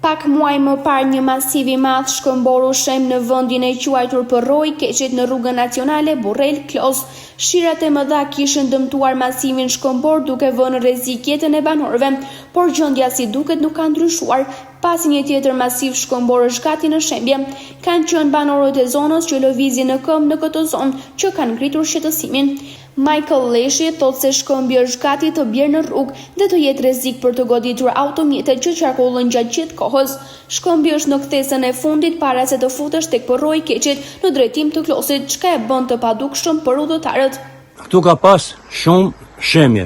Pak muaj më parë një masiv I madh shkëmboru shem në vendin e quajtur Përroj Keqit në rrugën nacionale Burrel Klos. Shirat e mëdha kishin dëmtuar masivin shkëmbor duke vënë në rrezik jetën e banorëve, por gjendja si duket nuk ka ndryshuar. Pasi një tjetër masiv shkëmbor është gati në shembje, kanë qenë banorët e zonës që lëvizin në këmbë në këtë zonë që kanë ngritur shqetësimin. Michael Leshi thotë se shkëmbi është gati të bjerë në rrugë dhe të jetë rrezik për të goditur automjetet që qarkullojnë gjatë gjithë kohës. Shkëmbi është në kthesën e fundit para se të futesh tek Përroj Keqit në drejtim të Klosit, çka e bën të padukshëm për udhëtarët. Këtu ka pas shumë shemje.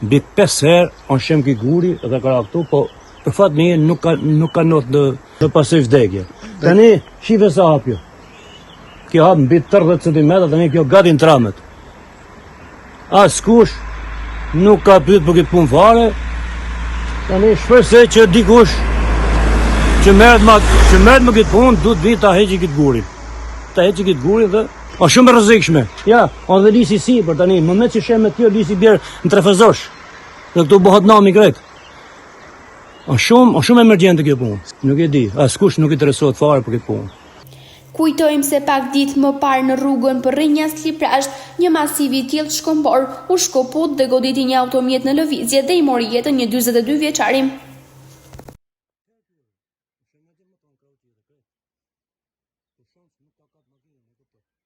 Mbi 5 herë on shem ki guri dhe ka këtu, po për fat mirë nuk ka not të pasoj vdekje. Tani shife sa hapjo. Kjo hap mbi 30 cm, tani kjo gati në tramet. Askush nuk ka pyet për këtë punë fare. Tani shpresoj që dikush që merret me këtë punë duhet vi ta heqë këtë gurin. Ta heqë këtë gurin dhe është shumë e rrezikshme. Ja, on dhe lisi sipër tani, më me që shem me tjo lisi bjerë në trefezosh. Dhe këtu bëhet nami krejt. Është shumë emergjente kjo punë. Nuk e di, askush nuk I interesohet fare për këtë punë. Kujtojmë se pak ditë më parë në rrugën Përrinjas-Liprasht, një masiv I tillë shkëmbor u shkoput dhe goditi një automjet në lëvizje dhe I mori jetën një 42 vjeçari.